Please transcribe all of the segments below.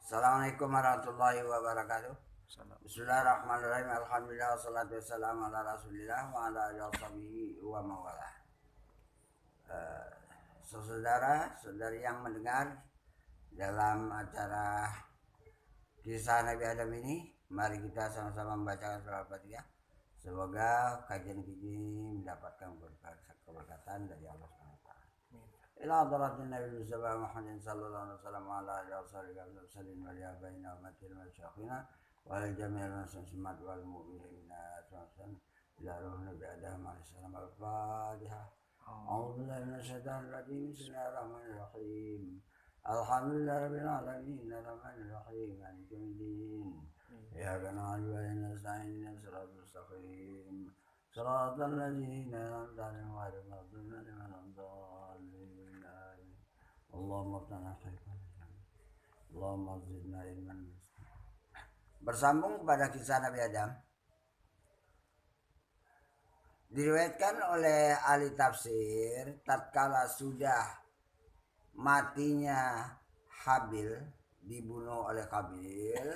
Assalamualaikum warahmatullahi wabarakatuh. Salam. Bismillahirrahmanirrahim. Alhamdulillah wassalatu wassalamu ala Rasulillah wa ala alihi washabihi wa mawalah. Saudara-saudari yang mendengar dalam acara kisah Nabi Adam ini, mari kita sama-sama membacakan surah Al-Fatihah. Semoga kajian ini mendapatkan keberkatan dari Allah SWT. إلى حضرة النبي المصطفى محمد صلى الله عليه وسلم وعلى آله وصحبه وسلم ولآبائنا وأمتنا ومشايخنا ولجميع المسلمين والمؤمنين أجمعين إلى روح النبي آدم عليه السلام. الفاتحة. أعوذ بالله من الشيطان الرجيم. بسم الله الرحمن الرحيم. الحمد لله رب العالمين الرحمن الرحيم مالك يوم الدين إياك نعبد وإياك نستعين اهدنا الصراط المستقيم صراط الذين أنعمت عليهم غير المغضوب عليهم ولا الضالين. Allahumma ftana khairan. Allahumma zidna ilman. Bersambung pada kisah Nabi Adam, diriwayatkan oleh ahli tafsir, tatkala sudah matinya Habil dibunuh oleh Qabil,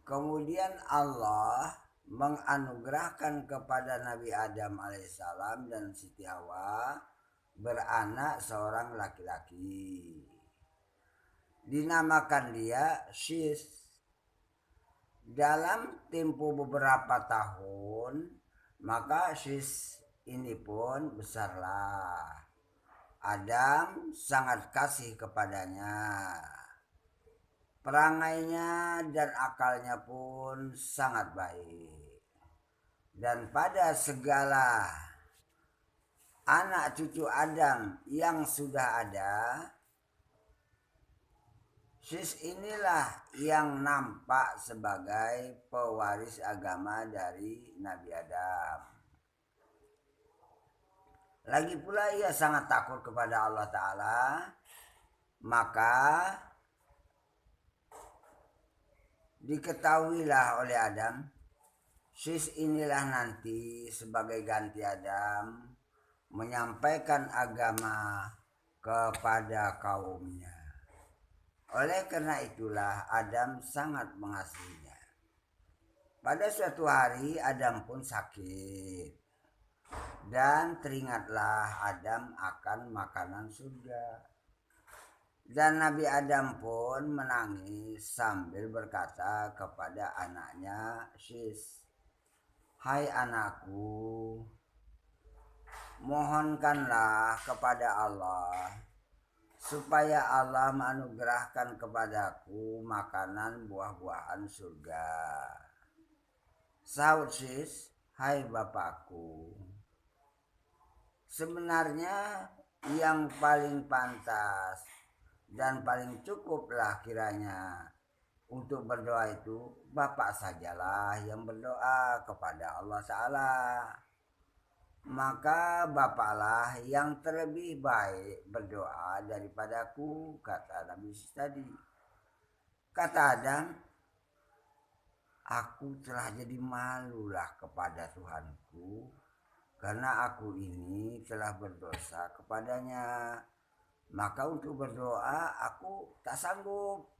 kemudian Allah menganugerahkan kepada Nabi Adam alaihissalam dan Siti Hawa beranak seorang laki-laki. Dinamakan dia Syis. Dalam tempo beberapa tahun, maka Syis ini pun besarlah. Adam sangat kasih kepadanya. Perangainya dan akalnya pun sangat baik. Dan pada segala anak cucu Adam yang sudah ada, Syis inilah yang nampak sebagai pewaris agama dari Nabi Adam. Lagi pula ia sangat takut kepada Allah Ta'ala, maka diketahuilah oleh Adam, Syis inilah nanti sebagai ganti Adam menyampaikan agama kepada kaumnya. Oleh karena itulah Adam sangat mengasihinya. Pada suatu hari Adam pun sakit dan teringatlah Adam akan makanan surga. Dan Nabi Adam pun menangis sambil berkata kepada anaknya Syis, "Hai anakku, mohonkanlah kepada Allah supaya Allah menganugerahkan kepadaku makanan buah-buahan surga." Sahut Syis, "Hai bapakku, sebenarnya yang paling pantas dan paling cukuplah kiranya untuk berdoa itu bapak sajalah yang berdoa kepada Allah Ta'ala. Maka bapaklah yang terlebih baik berdoa daripadaku," kata Nabi tadi. Kata Adam, "Aku telah jadi malulah kepada Tuhanku karena aku ini telah berdosa kepadanya. Maka untuk berdoa aku tak sanggup."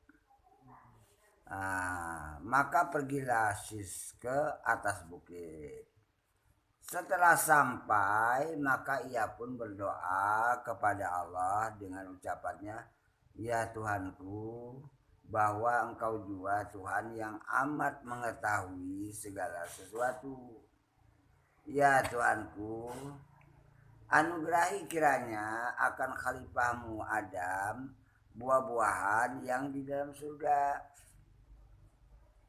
Maka pergilah Syis ke atas bukit. Setelah sampai, maka ia pun berdoa kepada Allah dengan ucapannya, "Ya Tuhanku, bahwa Engkau jua Tuhan yang amat mengetahui segala sesuatu. Ya Tuhanku, anugerahi kiranya akan khalifahmu Adam buah-buahan yang di dalam surga,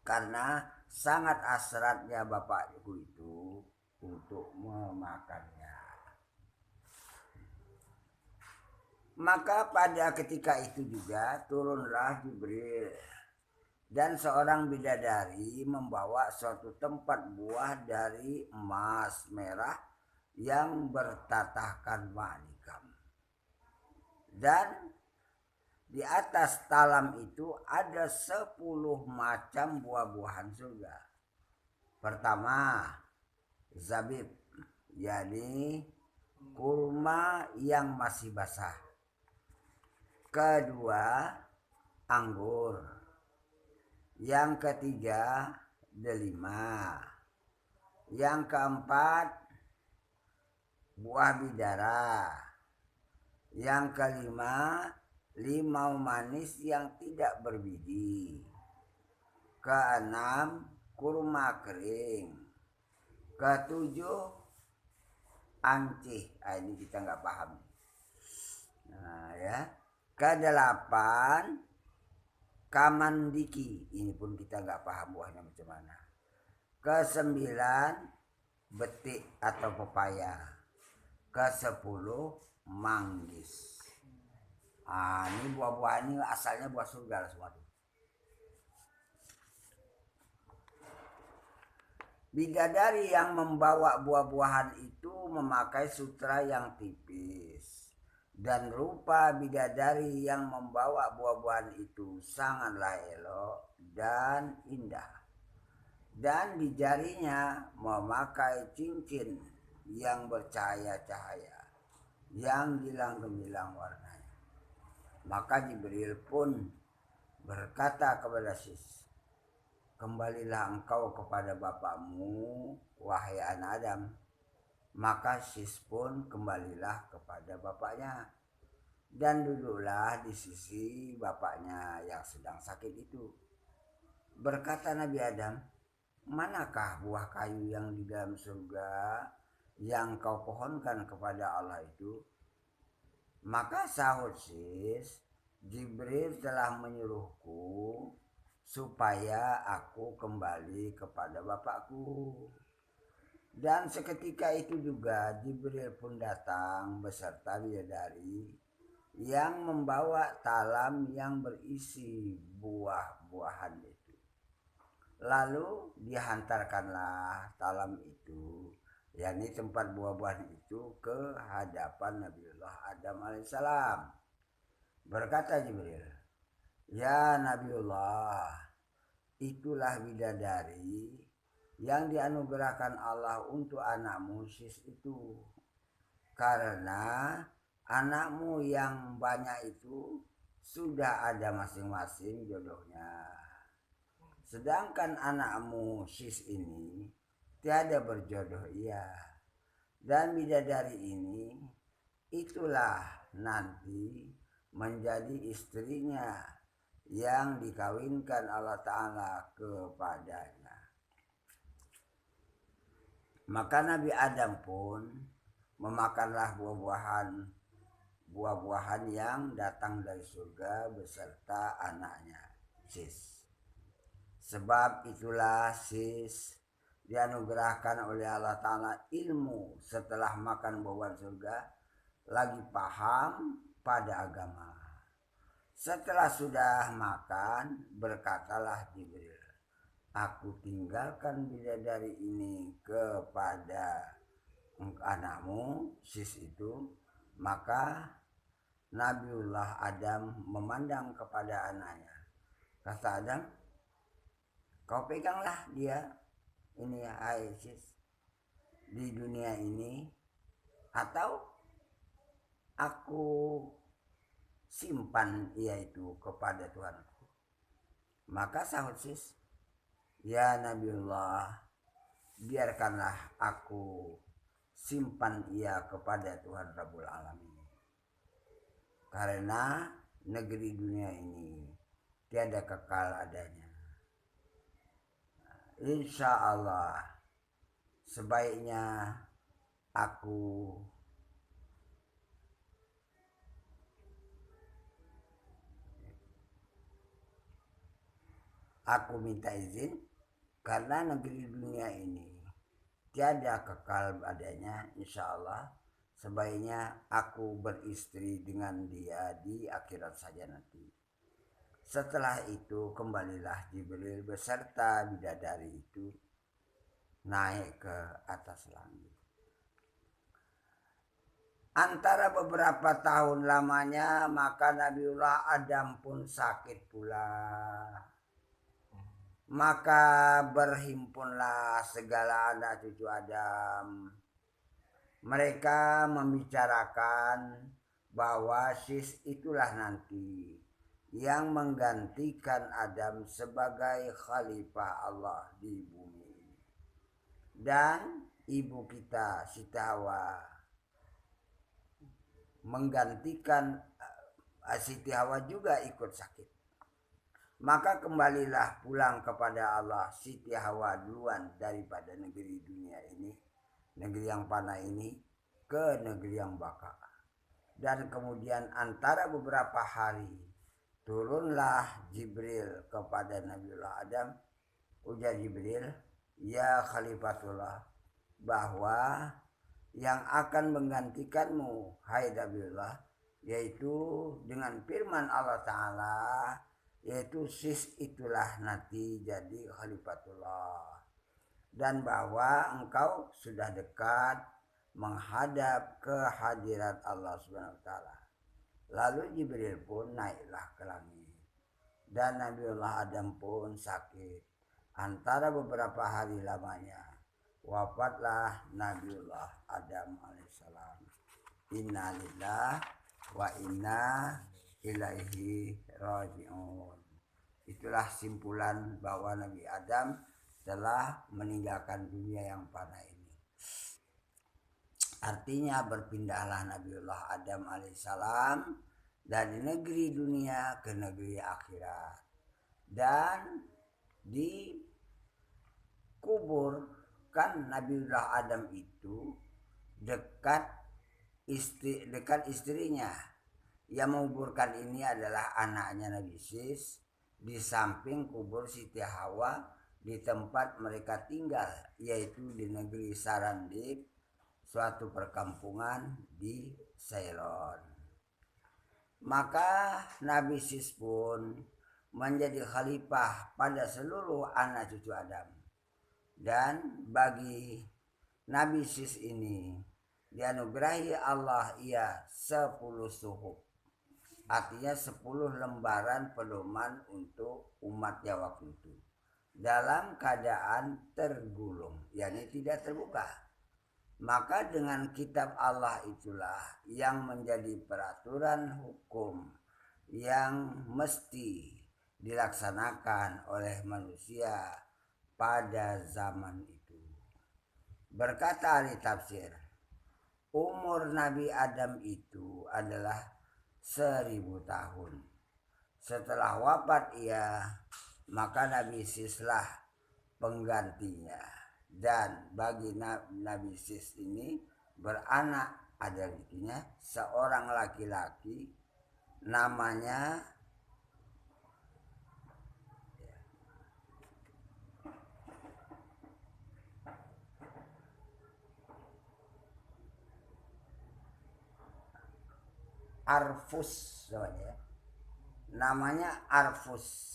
karena sangat hasratnya bapakku itu untuk memakannya." Maka pada ketika itu juga turunlah Jibril dan seorang bidadari membawa suatu tempat buah dari emas merah yang bertatahkan manikam. Dan di atas talam itu ada 10 macam buah-buahan surga. Pertama, zabib, yakni kurma yang masih basah. Kedua, anggur. Yang ketiga delima. Yang keempat buah bidara. Yang kelima limau manis yang tidak berbiji. Keenam kurma kering. Ketujuh ancih. Ini kita nggak paham. Nah ya. Kedelapan kamandiki. Ini pun kita nggak paham buahnya macam mana. Kesembilan betik atau pepaya. Kesepuluh manggis. Ini buah-buah ini asalnya buah surga semua. Bidadari yang membawa buah-buahan itu memakai sutra yang tipis. Dan rupa bidadari yang membawa buah-buahan itu sangatlah elok dan indah. Dan di jarinya memakai cincin yang bercahaya-cahaya, yang gilang-gemilang warnanya. Maka Jibril pun berkata kepada Sis, kembalilah engkau kepada bapakmu, wahai anak Adam. Maka Sis pun kembalilah kepada bapaknya. Dan duduklah di sisi bapaknya yang sedang sakit itu. Berkata Nabi Adam, manakah buah kayu yang di dalam surga yang kau pohonkan kepada Allah itu? Maka sahut Sis, Jibril telah menyuruhku supaya aku kembali kepada bapakku. Dan seketika itu juga Jibril pun datang beserta bidadari yang membawa talam yang berisi buah-buahan itu. Lalu dihantarkanlah talam itu, yakni tempat buah-buahan itu, ke hadapan Nabiullah Adam alaihissalam. Berkata Jibril, ya Nabiullah, itulah bidadari yang dianugerahkan Allah untuk anakmu Sis itu. Karena anakmu yang banyak itu sudah ada masing-masing jodohnya. Sedangkan anakmu Sis ini tiada berjodoh ia. Dan bidadari ini itulah nanti menjadi istrinya yang dikawinkan Allah Ta'ala kepadanya. Maka Nabi Adam pun memakanlah buah-buahan yang datang dari surga beserta anaknya Sis. Sebab itulah Sis dianugerahkan oleh Allah Ta'ala ilmu setelah makan buah surga, lagi paham pada agama. Setelah sudah makan, berkatalah Jibril, aku tinggalkan bidadari ini kepada anakmu Sis itu. Maka Nabiullah Adam memandang kepada anaknya. Kata Adam, kau peganglah dia ini hai Sis di dunia ini, atau aku simpan ia itu kepada Tuhanku. Maka sahut Sis, ya Nabiullah, biarkanlah aku simpan ia kepada Tuhan Rabbul Alamin. Karena negeri dunia ini tiada kekal adanya. Insya Allah sebaiknya aku minta izin, karena negeri dunia ini tiada kekal adanya. Insya Allah sebaiknya aku beristri dengan dia di akhirat saja nanti. Setelah itu kembalilah Jibril beserta bidadari itu naik ke atas langit. Antara beberapa tahun lamanya, maka Nabiullah Adam pun sakit pula. Maka berhimpunlah segala anak cucu Adam. Mereka membicarakan bahwa Sis itulah nanti yang menggantikan Adam sebagai khalifah Allah di bumi. Dan ibu kita Siti Hawa menggantikan Siti Hawa juga ikut sakit. Maka kembalilah pulang kepada Allah Siti Hawa duluan daripada negeri dunia ini, negeri yang fana ini, ke negeri yang baka. Dan kemudian antara beberapa hari turunlah Jibril kepada Nabiullah Adam. Ujar Jibril, ya Khalifatullah, bahwa yang akan menggantikanmu hai Nabiullah, yaitu dengan firman Allah Ta'ala, yaitu sis itulah nanti jadi Khalifatullah, dan bahwa engkau sudah dekat menghadap ke hadirat Allah Subhanahu wa Ta'ala. Lalu Jibril pun naiklah ke langit, dan Nabiullah Adam pun sakit. Antara beberapa hari lamanya wafatlah Nabiullah Adam alaihissalam. Inna lillahi wa inna ilaihi raji'un. Itulah simpulan bahwa Nabi Adam telah meninggalkan dunia yang fana ini. Artinya berpindahlah Nabiullah Adam alaihissalam dari negeri dunia ke negeri akhirat, dan dikuburkan Nabiullah Adam itu dekat istrinya. Yang menguburkan ini adalah anaknya Nabi Sis, di samping kubur Siti Hawa di tempat mereka tinggal, yaitu di negeri Sarandib, suatu perkampungan di Ceylon. Maka Nabi Sis pun menjadi khalifah pada seluruh anak cucu Adam. Dan bagi Nabi Sis ini dianugerahi Allah ia 10 suhuf. Artinya 10 lembaran pedoman untuk umatnya waktu itu, dalam keadaan tergulung, yakni tidak terbuka. Maka dengan kitab Allah itulah yang menjadi peraturan hukum yang mesti dilaksanakan oleh manusia pada zaman itu. Berkata ahli tafsir, umur Nabi Adam itu adalah 1000 tahun. Setelah wafat ia, maka Nabi Sislah penggantinya. Dan bagi Nabi Sis ini beranak, ada rezekinya, seorang laki-laki namanya Arfus namanya Arfus.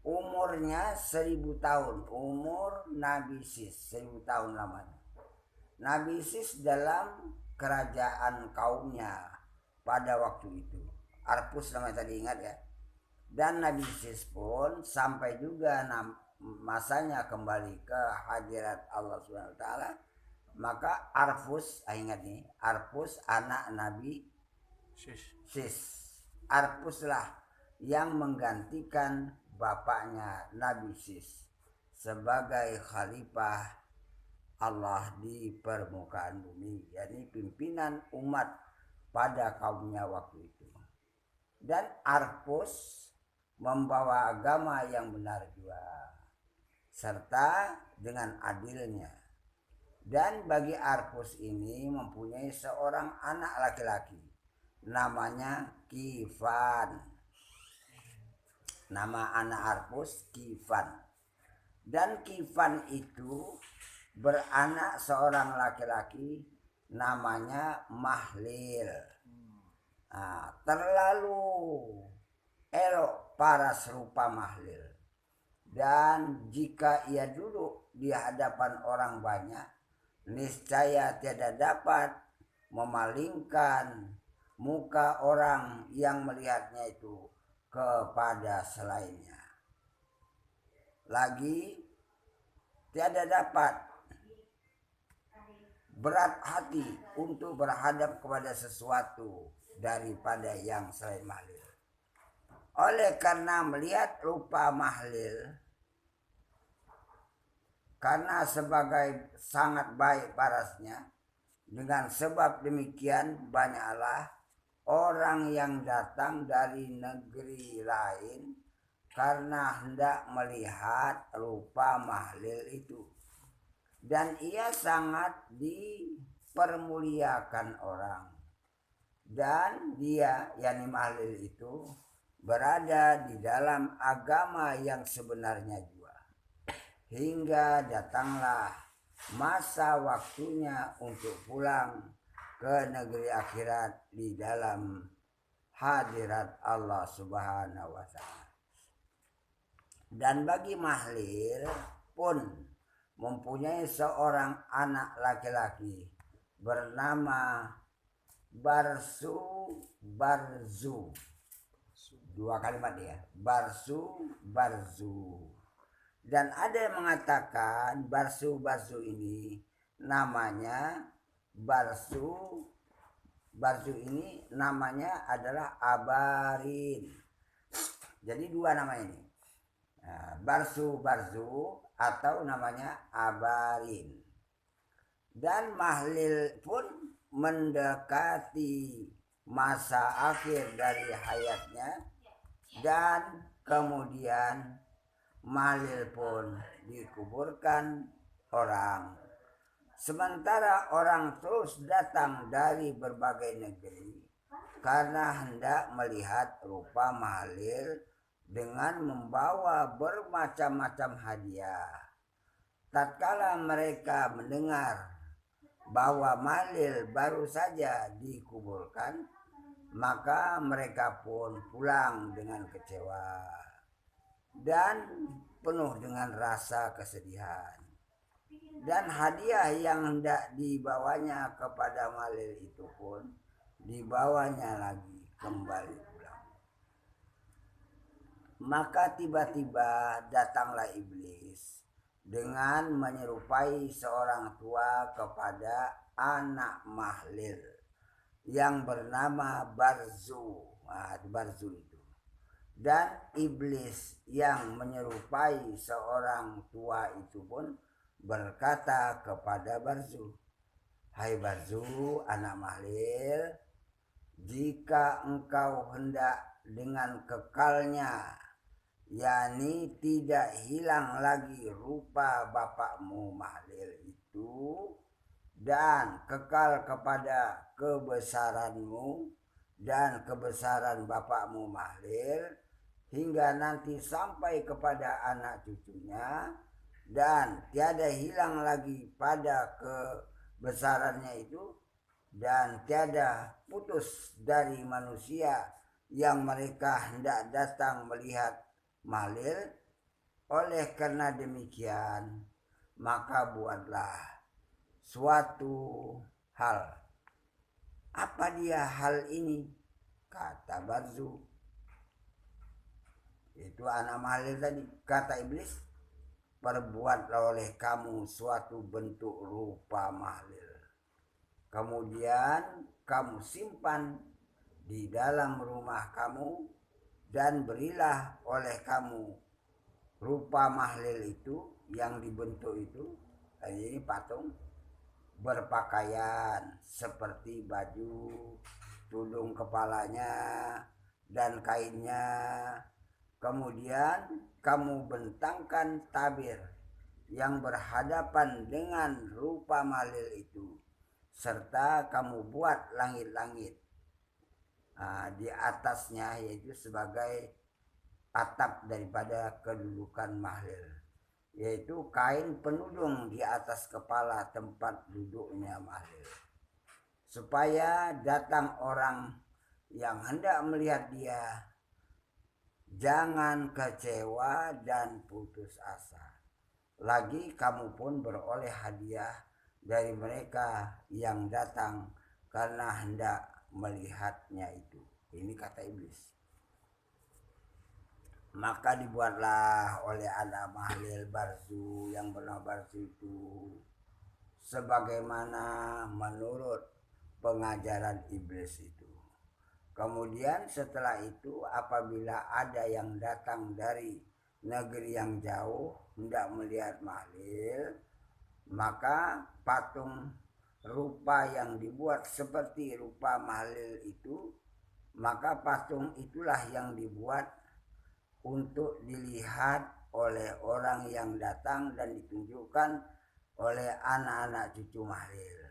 Umurnya 1000 tahun. Umur Nabi Sis 1000 tahun lamanya. Nabi Sis dalam kerajaan kaumnya pada waktu itu. Arfus namanya tadi, ingat ya. Dan Nabi Sis pun sampai juga masanya kembali ke hadirat Allah Subhanahu wa Ta'ala. Maka Arfus, ingat nih, Arfus anak Nabi Sis. Arfuslah yang menggantikan bapaknya Nabi Sis sebagai khalifah Allah di permukaan bumi, yakni pimpinan umat pada kaumnya waktu itu. Dan Arfus membawa agama yang benar juga, serta dengan adilnya. Dan bagi Arfus ini mempunyai seorang anak laki-laki, namanya Kifan. Nama anak Arfus Kifan. Dan Kifan itu beranak seorang laki-laki namanya Mahlil. Nah, terlalu elok paras rupa Mahlil. Dan jika ia duduk di hadapan orang banyak, niscaya tidak dapat memalingkan muka orang yang melihatnya itu kepada selainnya. Lagi tiada dapat berat hati untuk berhadap kepada sesuatu daripada yang selain Mahlil. Oleh karena melihat rupa Mahlil, karena sebagai sangat baik parasnya, dengan sebab demikian banyaklah orang yang datang dari negeri lain karena hendak melihat rupa Mahlil itu. Dan ia sangat dipermuliakan orang. Dan dia, yakni Mahlil itu, berada di dalam agama yang sebenarnya juga. Hingga datanglah masa waktunya untuk pulang ke negeri akhirat di dalam hadirat Allah Subhanahu wa Ta'ala. Dan bagi Mahlil pun mempunyai seorang anak laki-laki bernama Barzu. Dua kalimat dia, Barzu. Dan ada yang mengatakan Barzu ini namanya Barzu ini namanya adalah Abarin. Jadi dua nama ini. Nah, Barzu atau namanya Abarin. Dan Mahlil pun mendekati masa akhir dari hayatnya, dan kemudian Mahlil pun dikuburkan orang. Sementara orang terus datang dari berbagai negeri karena hendak melihat rupa Mahlil dengan membawa bermacam-macam hadiah. Tatkala mereka mendengar bahwa Mahlil baru saja dikuburkan, maka mereka pun pulang dengan kecewa dan penuh dengan rasa kesedihan. Dan hadiah yang hendak dibawanya kepada Mahlil itu pun dibawanya lagi kembali pulang. Maka tiba-tiba datanglah iblis dengan menyerupai seorang tua kepada anak Mahlil yang bernama Barzu. Barzu itu. Dan iblis yang menyerupai seorang tua itu pun berkata kepada Barzu, "Hai Barzu, anak Mahlil, jika engkau hendak dengan kekalnya, yakni tidak hilang lagi rupa bapakmu Mahlil itu, dan kekal kepada kebesaranmu dan kebesaran bapakmu Mahlil, hingga nanti sampai kepada anak cucunya, dan tiada hilang lagi pada kebesarannya itu, dan tiada putus dari manusia yang mereka hendak datang melihat Mahlil. Oleh karena demikian, maka buatlah suatu hal." Apa dia hal ini? Kata Barzu, itu anak Mahlil tadi. Kata iblis, "Perbuatlah oleh kamu suatu bentuk rupa Mahlil. Kemudian kamu simpan di dalam rumah kamu, dan berilah oleh kamu rupa Mahlil itu yang dibentuk itu." Ini patung berpakaian seperti baju, tudung kepalanya dan kainnya. Kemudian kamu bentangkan tabir yang berhadapan dengan rupa Mahlil itu, serta kamu buat langit-langit di atasnya, yaitu sebagai atap daripada kedudukan Mahlil, yaitu kain penudung di atas kepala tempat duduknya Mahlil, supaya datang orang yang hendak melihat dia jangan kecewa dan putus asa. Lagi kamu pun beroleh hadiah dari mereka yang datang karena hendak melihatnya itu. Ini kata iblis. Maka dibuatlah oleh anak Mahlil Barzu yang bernama Barzu itu sebagaimana menurut pengajaran iblis itu. Kemudian setelah itu apabila ada yang datang dari negeri yang jauh hendak melihat Mahlil, maka patung rupa yang dibuat seperti rupa Mahlil itu, maka patung itulah yang dibuat untuk dilihat oleh orang yang datang dan ditunjukkan oleh anak-anak cucu Mahlil.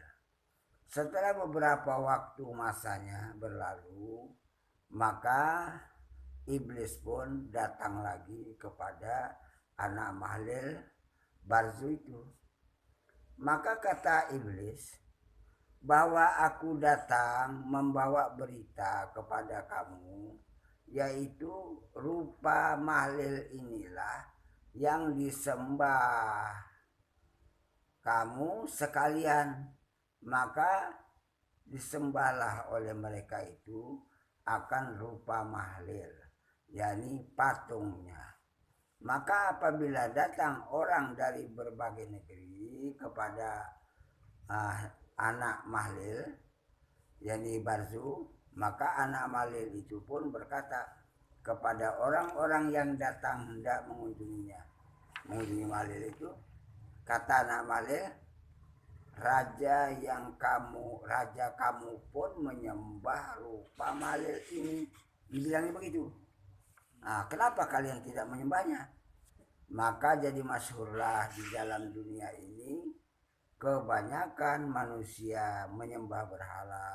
Setelah beberapa waktu masanya berlalu, maka iblis pun datang lagi kepada anak Mahlil Barzu itu. Maka kata iblis, bahwa aku datang membawa berita kepada kamu, yaitu rupa Mahlil inilah yang disembah kamu sekalian. Maka disembahlah oleh mereka itu akan rupa Mahlil, yakni patungnya. Maka apabila datang orang dari berbagai negeri kepada anak Mahlil, yakni Barzu, maka anak Mahlil itu pun berkata kepada orang-orang yang datang hendak mengunjungi Mahlil itu, kata anak Mahlil, raja kamu pun menyembah rupa Mahlil ini. Dibilangnya begitu. Nah, kenapa kalian tidak menyembahnya? Maka jadi masyhurlah di dalam dunia ini kebanyakan manusia menyembah berhala.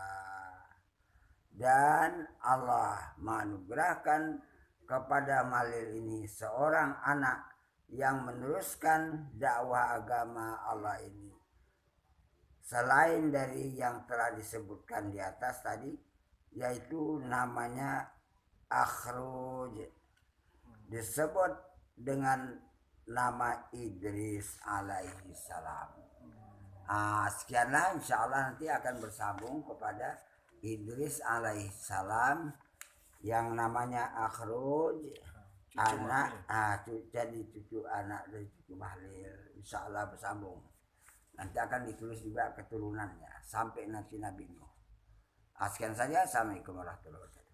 Dan Allah menganugerahkan kepada Mahlil ini seorang anak yang meneruskan dakwah agama Allah ini. Selain dari yang telah disebutkan di atas tadi, yaitu namanya Akhruj, disebut dengan nama Idris alaihi salam. Sekianlah, insya Allah nanti akan bersambung kepada Idris alaihi salam yang namanya Akhruj, anak jadi cucu anak dari cucu Mahlil. Insya Allah bersambung. Nanti akan ditulis juga keturunannya sampai nanti Nabi Nuh. Sekian saja. Assalamualaikum warahmatullahi wabarakatuh.